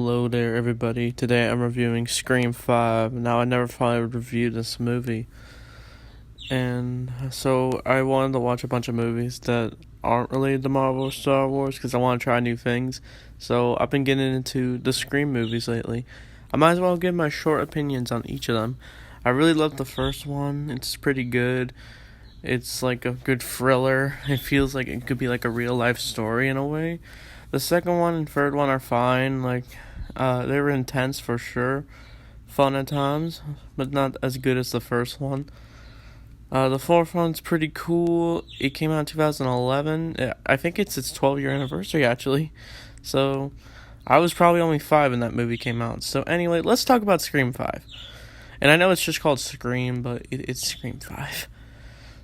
Hello there, everybody. Today I'm reviewing Scream 5. Now, I never thought I would review this movie. And so I wanted to watch a bunch of movies that aren't related to Marvel or Star Wars because I want to try new things. So I've been getting into the Scream movies lately. I might as well give my short opinions on each of them. I really love the first one. It's pretty good. It's like a good thriller. It feels like it could be like a real life story in a way. The second one and third one are fine. They were intense for sure, fun at times, but not as good as the first one. The fourth one's pretty cool. It came out in 2011. I think it's its 12-year anniversary actually. So I was probably only 5 when that movie came out. So anyway, let's talk about Scream 5. And I know it's just called Scream, but it's Scream 5.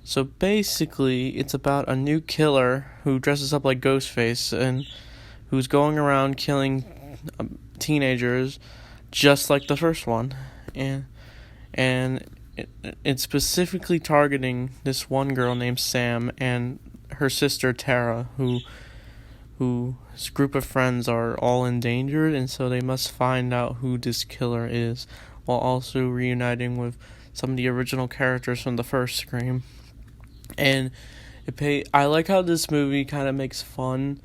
So basically, it's about a new killer who dresses up like Ghostface and who's going around killing teenagers just like the first one. And it's specifically targeting this one girl named Sam and her sister Tara, whose group of friends are all endangered, and so they must find out who this killer is, while also reuniting with some of the original characters from the first Scream. And I like how this movie kind of makes fun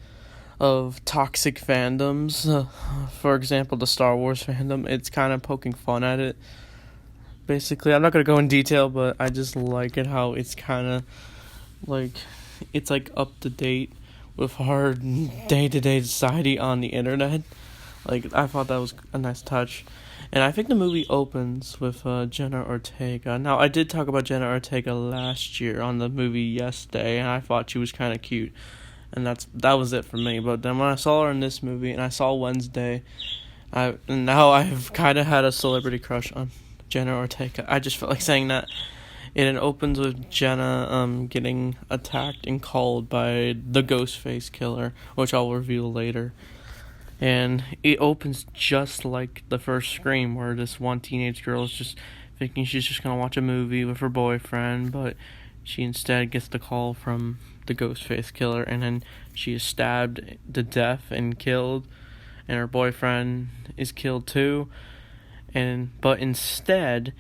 of toxic fandoms. For example, the Star Wars fandom. It's kind of poking fun at it. Basically, I'm not going to go in detail, but I just like it how it's kind of like, it's like up to date with our day-to-day society on the internet. Like, I thought that was a nice touch. And I think the movie opens with Jenna Ortega. Now, I did talk about Jenna Ortega last year on the movie Yes Day, and I thought she was kind of cute. And that was it for me. But then when I saw her in this movie, and I saw Wednesday, now I've kind of had a celebrity crush on Jenna Ortega. I just felt like saying that. And it opens with Jenna getting attacked and called by the Ghostface killer, which I'll reveal later. And it opens just like the first Scream, where this one teenage girl is just thinking she's just going to watch a movie with her boyfriend, but she instead gets the call from the Ghostface killer, and then she is stabbed to death and killed, and her boyfriend is killed too. But instead,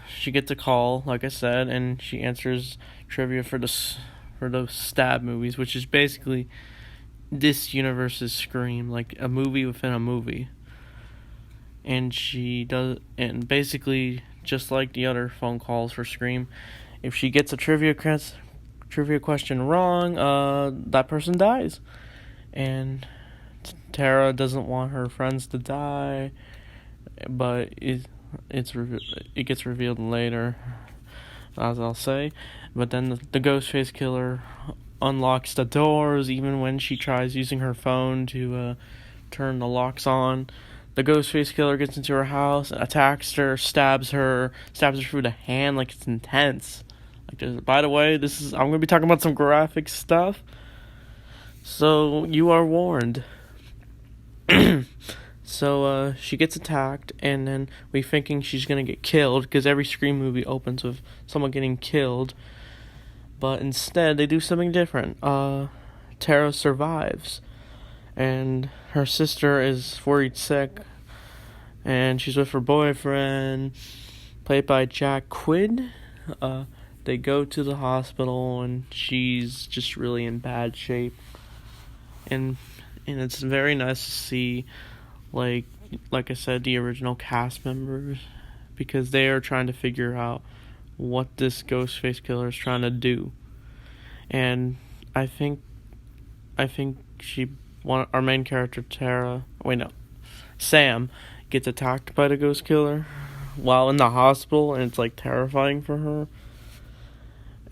she gets a call, like I said, and she answers trivia for the stab movies, which is basically this universe's Scream, like a movie within a movie. And basically, just like the other phone calls for Scream, if she gets a trivia question wrong, that person dies. And Tara doesn't want her friends to die, but it gets revealed later, as I'll say. But then the Ghostface killer unlocks the doors even when she tries using her phone to turn the locks on. The Ghostface killer gets into her house, attacks her, stabs her through the hand. Like, it's intense. Like, by the way, I'm gonna be talking about some graphic stuff, so you are warned. So she gets attacked, and then we thinking she's gonna get killed, because every Scream movie opens with someone getting killed. But instead, they do something different. Tara survives, and her sister is worried sick, and she's with her boyfriend, played by Jack Quid. They go to the hospital, and she's just really in bad shape. And it's very nice to see, like I said, the original cast members, because they are trying to figure out what this Ghostface killer is trying to do. And I think our main character Sam gets attacked by the ghost killer while in the hospital, and it's like terrifying for her.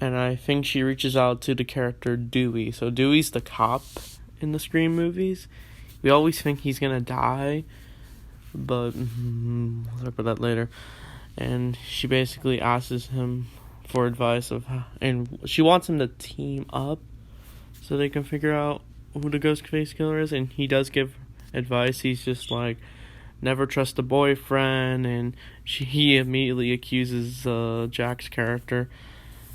And I think she reaches out to the character Dewey. So Dewey's the cop in the Scream movies. We always think he's gonna die, but I'll talk about that later. And she basically asks him for advice and she wants him to team up so they can figure out who the Ghostface killer is. And he does give advice. He's just like, never trust a boyfriend, and he immediately accuses Jack's character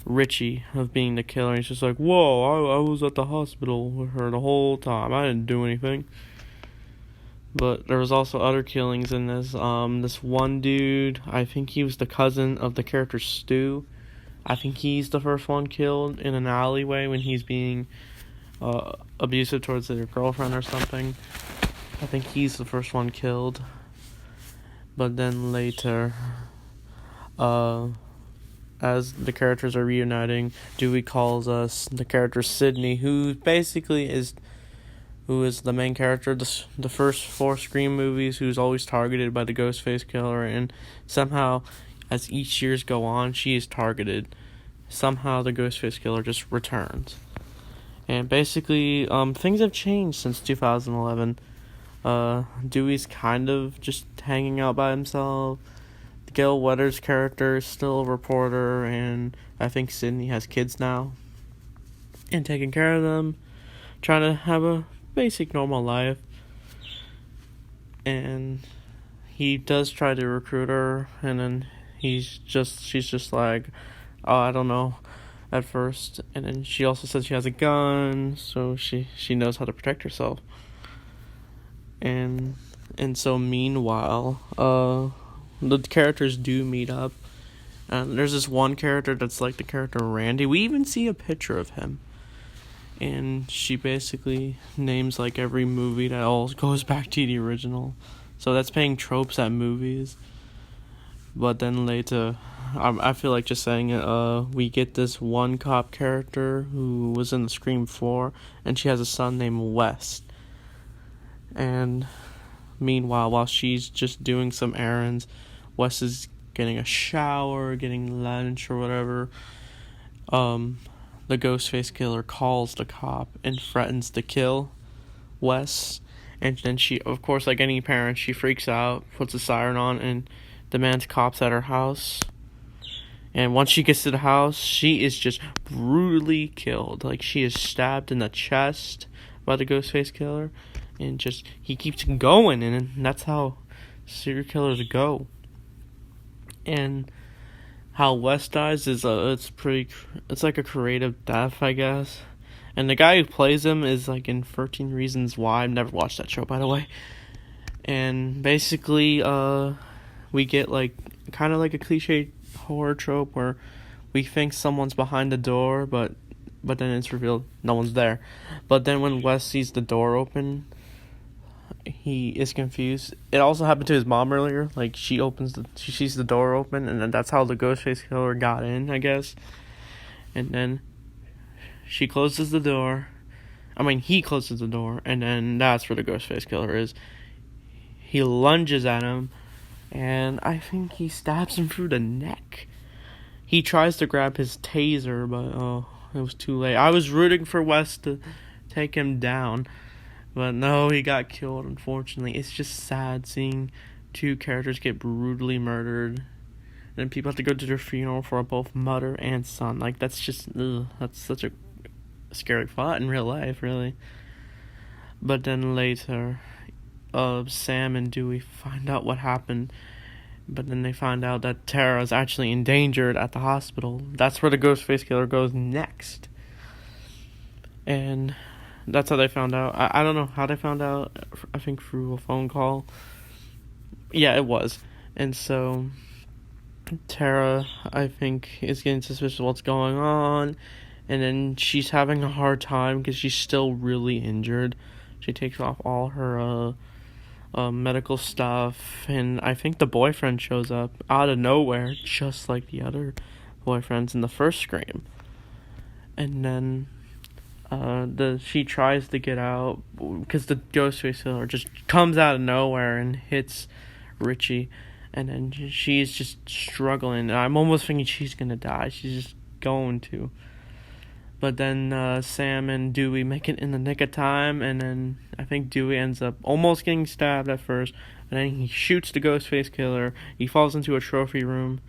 Richie of being the killer. He's just like, whoa, I was at the hospital with her the whole time. I didn't do anything. But there was also other killings in this. This one dude, I think he was the cousin of the character Stu. I think he's the first one killed in an alleyway when he's being abusive towards their girlfriend or something. I think he's the first one killed. But then later, as the characters are reuniting, Dewey calls us the character Sydney, who is the main character of the first 4 Scream movies, who's always targeted by the Ghostface killer, and somehow, as each years go on, she is targeted. Somehow the Ghostface killer just returns. And basically, things have changed since 2011. Dewey's kind of just hanging out by himself. Gail Weathers' character is still a reporter, and I think Sydney has kids now. And taking care of them, trying to have a basic normal life. And he does try to recruit her, and then she's just like, oh, I don't know, at first. And then she also says she has a gun, so she knows how to protect herself. And so meanwhile, the characters do meet up. And there's this one character that's like the character Randy. We even see a picture of him. And she basically names like every movie that all goes back to the original. So that's paying tropes at movies. But then later, I feel like just saying it, we get this one cop character who was in the Scream 4, and she has a son named Wes. And meanwhile, while she's just doing some errands, Wes is getting a shower, getting lunch or whatever. The Ghostface killer calls the cop and threatens to kill Wes. And then she, of course, like any parent, she freaks out, puts a siren on, and demands cops at her house. And once she gets to the house, she is just brutally killed. Like, she is stabbed in the chest by the Ghostface killer. And just, he keeps going, and that's how serial killers go. And how Wes dies is it's like a creative death, I guess. And the guy who plays him is like in 13 Reasons Why. I've never watched that show, by the way. And basically, we get like kind of like a cliche horror trope where we think someone's behind the door, but then it's revealed no one's there. But then when Wes sees the door open, he is confused. It also happened to his mom earlier. Like, she sees the door open, and then that's how the Ghostface killer got in, I guess. And then she closes the door. He closes the door, and then that's where the Ghostface killer is. He lunges at him, and I think he stabs him through the neck. He tries to grab his taser, but it was too late. I was rooting for Wes to take him down, but no, he got killed, unfortunately. It's just sad seeing 2 characters get brutally murdered. And then people have to go to their funeral for both mother and son. Like, that's just, that's such a scary thought in real life, really. But then later, Sam and Dewey find out what happened. But then they find out that Tara is actually endangered at the hospital. That's where the Ghostface killer goes next. And that's how they found out. I don't know how they found out. I think through a phone call. Yeah, it was. And so Tara, I think, is getting suspicious of what's going on. And then she's having a hard time because she's still really injured. She takes off all her medical stuff. And I think the boyfriend shows up out of nowhere, just like the other boyfriends in the first Scream. And then she tries to get out because the Ghostface killer just comes out of nowhere and hits Richie, and then she's just struggling. I'm almost thinking she's gonna die. She's just going to. But then Sam and Dewey make it in the nick of time, and then I think Dewey ends up almost getting stabbed at first, and then he shoots the Ghostface killer. He falls into a trophy room,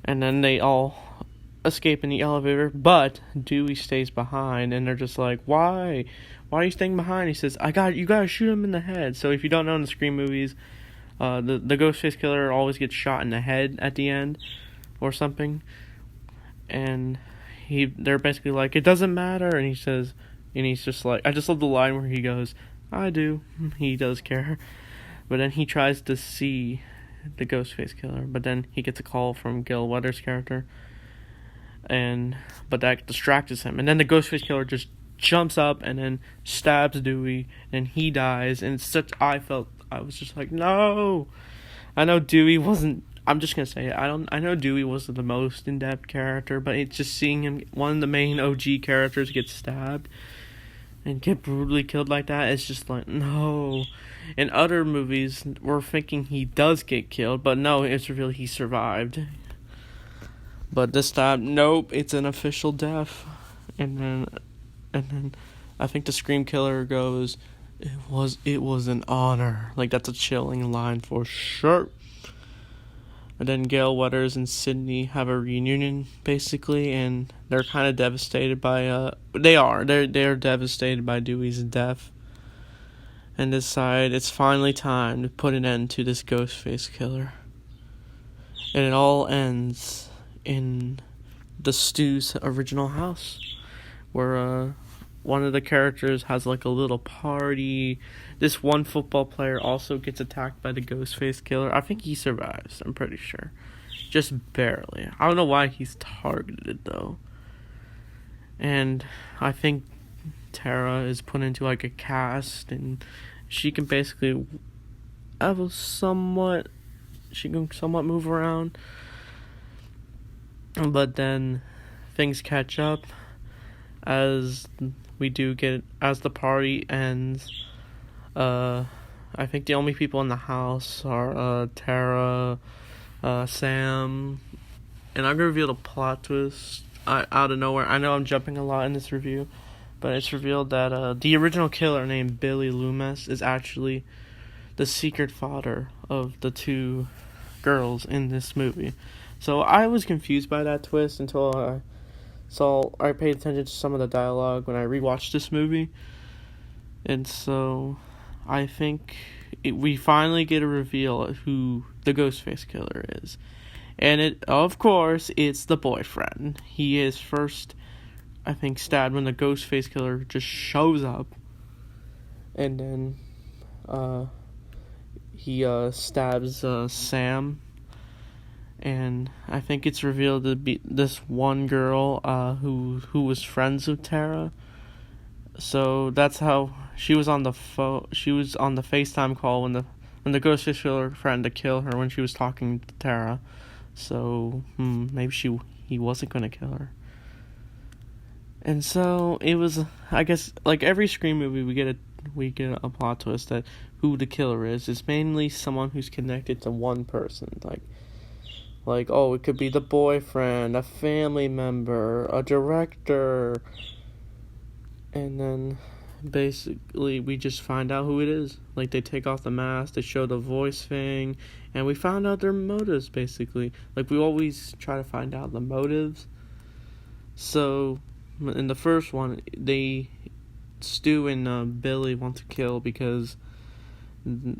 and then they all escape in the elevator, but Dewey stays behind, and they're just like, why are you staying behind? He says, you gotta shoot him in the head. So if you don't know, in the Scream movies, the Ghostface killer always gets shot in the head at the end or something, and they're basically like, it doesn't matter. And he says, and he's just like, I just love the line where he goes, I do. He does care. But then he tries to see the Ghostface killer, but then he gets a call from Gale Weathers' character, but that distracts him, and then the Ghostface killer just jumps up and then stabs Dewey, and he dies. And I was just like, no. I know Dewey wasn't. I'm just gonna say it. I know Dewey wasn't the most in-depth character, but it's just seeing him, one of the main OG characters, get stabbed and get brutally killed like that. It's just like, no. In other movies, we're thinking he does get killed, but no, it's revealed he survived. But this time, nope, it's an official death. And then I think the Scream Killer goes, it was an honor. Like, that's a chilling line for sure. And then Gale Weathers and Sidney have a reunion, basically, and they're kind of devastated by, they're devastated by Dewey's death. And decide it's finally time to put an end to this Ghostface killer. And it all ends in the Stu's original house, where one of the characters has like a little party. This one football player also gets attacked by the Ghostface killer. I think he survives, I'm pretty sure. Just barely. I don't know why he's targeted, though. And I think Tara is put into like a cast, and she can basically somewhat move around. But then things catch up as the party ends. I think the only people in the house are Tara, Sam, and I'm gonna reveal the plot twist out of nowhere. I know I'm jumping a lot in this review, but it's revealed that the original killer, named Billy Loomis, is actually the secret father of the two girls in this movie. So I was confused by that twist until I paid attention to some of the dialogue when I rewatched this movie. And so I think we finally get a reveal of who the Ghostface killer is. And of course, it's the boyfriend. He is first, I think, stabbed when the Ghostface killer just shows up. And then he stabs Sam. And I think it's revealed to be this one girl who was friends with Tara. So that's how she was on the FaceTime call when the Ghostface killer threatened to kill her when she was talking to Tara. So maybe he wasn't gonna kill her. And so it was, I guess, like every Scream movie, we get a plot twist that who the killer is. It's mainly someone who's connected to one person, like, oh, it could be the boyfriend, a family member, a director. And then, basically, we just find out who it is. Like, they take off the mask, they show the voice thing, and we found out their motives, basically. Like, we always try to find out the motives. So, in the first one, Stu and Billy want to kill because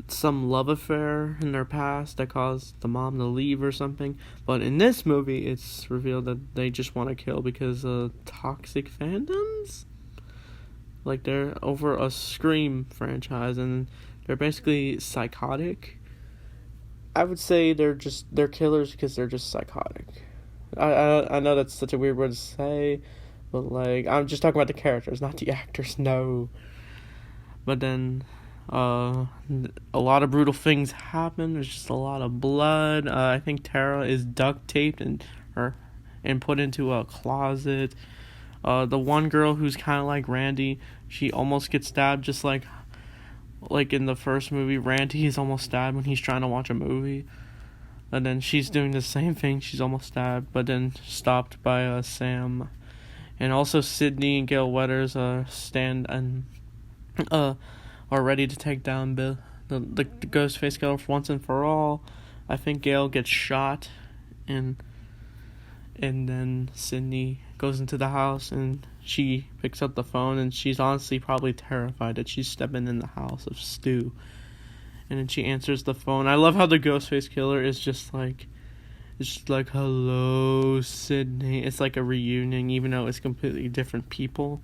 some love affair in their past that caused the mom to leave or something. But in this movie, it's revealed that they just want to kill because of toxic fandoms. Like, they're over a Scream franchise, and they're basically psychotic. I would say they're killers because they're just psychotic. I know that's such a weird word to say, but, like, I'm just talking about the characters, not the actors, no. But then a lot of brutal things happen. There's just a lot of blood. I think Tara is duct taped and put into a closet. The one girl who's kind of like Randy, she almost gets stabbed, just like in the first movie. Randy is almost stabbed when he's trying to watch a movie, and then she's doing the same thing. She's almost stabbed, but then stopped by Sam. And also Sidney and Gale Weathers stand and are ready to take down the Ghostface killer for once and for all. I think Gale gets shot, and then Sidney goes into the house and she picks up the phone, and she's honestly probably terrified that she's stepping in the house of Stu. And then she answers the phone. I love how the Ghostface killer is just like, hello, Sidney. It's like a reunion, even though it's completely different people.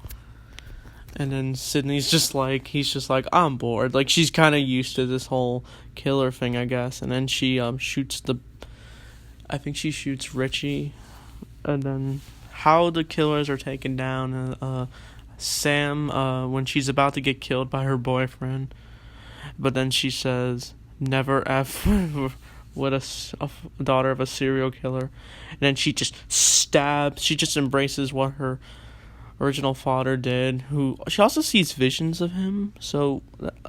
And then Sydney's just like, he's just like, I'm bored. Like, she's kind of used to this whole killer thing, I guess. And then she shoots I think she shoots Richie. And then how the killers are taken down. Sam, when she's about to get killed by her boyfriend, but then she says, "Never F with a daughter of a serial killer," and then she just stabs. She just embraces what her original father did. Who she also sees visions of him. So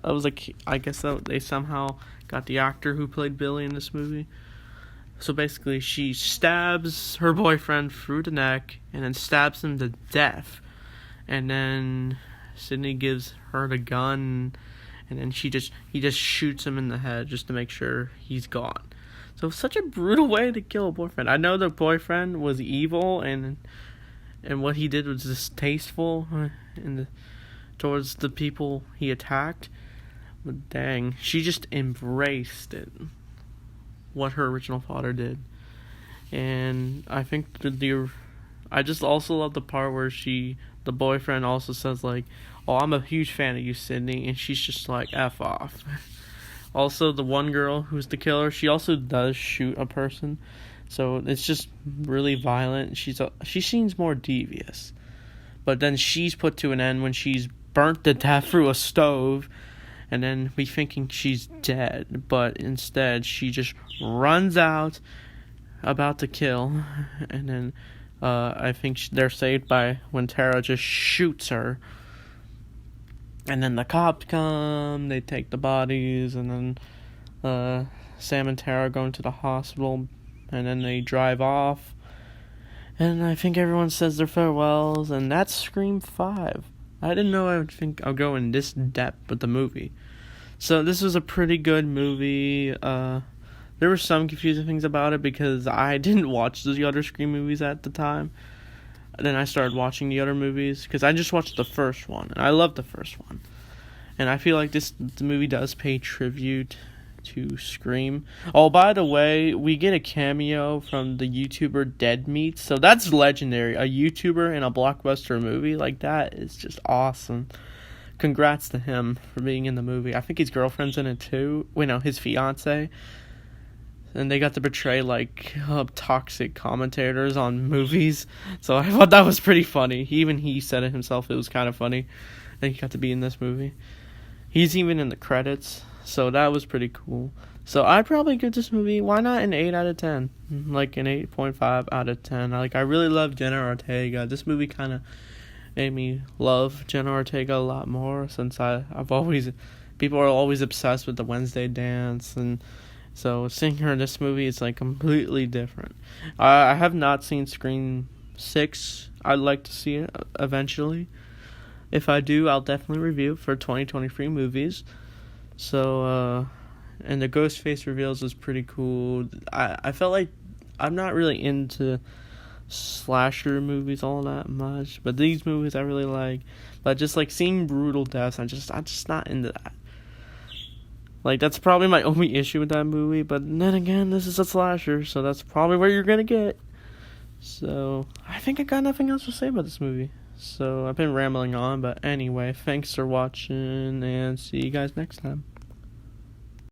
I was like, I guess that they somehow got the actor who played Billy in this movie. So basically, she stabs her boyfriend through the neck and then stabs him to death. And then Sydney gives her the gun, and then he just shoots him in the head just to make sure he's gone. So such a brutal way to kill a boyfriend. I know the boyfriend was evil and what he did was distasteful towards the people he attacked. But dang, she just embraced it. What her original father did. And I think I just also love the part where the boyfriend also says like, "Oh, I'm a huge fan of you, Sydney," and she's just like, "F off." Also, the one girl who's the killer, she also does shoot a person, so it's just really violent. She seems more devious, but then she's put to an end when she's burnt to death through a stove, and then we thinking she's dead, but instead she just runs out, about to kill, and then I think they're saved by when Tara just shoots her. And then the cops come, they take the bodies, and then Sam and Tara go into the hospital, and then they drive off. And I think everyone says their farewells, and that's Scream 5. I didn't know I'll go in this depth with the movie. So this was a pretty good movie. There were some confusing things about it because I didn't watch the other Scream movies at the time. And then I started watching the other movies because I just watched the first one, and I loved the first one. And I feel like the movie does pay tribute to Scream. Oh, by the way, we get a cameo from the YouTuber Dead Meat, so that's legendary. A YouTuber in a blockbuster movie like that is just awesome. Congrats to him for being in the movie. I think his girlfriend's in it too. Wait, no, his fiance. And they got to portray like toxic commentators on movies, so I thought that was pretty funny. Even he said it himself; it was kind of funny that he got to be in this movie. He's even in the credits, so that was pretty cool. So I'd probably give this movie, why not an 8 out of 10, like an 8.5 out of 10. I really love Jenna Ortega. This movie kind of made me love Jenna Ortega a lot more since people are always obsessed with the Wednesday Dance, and so seeing her in this movie is like completely different. I have not seen Scream 6. I'd like to see it eventually. If I do, I'll definitely review for 2023 movies. So, and the Ghostface reveals is pretty cool. I felt like I'm not really into slasher movies all that much, but these movies I really like. But just like seeing brutal deaths, I'm just not into that. Like, that's probably my only issue with that movie, but then again, this is a slasher, so that's probably where you're gonna get. So, I think I got nothing else to say about this movie. So, I've been rambling on, but anyway, thanks for watching, and see you guys next time.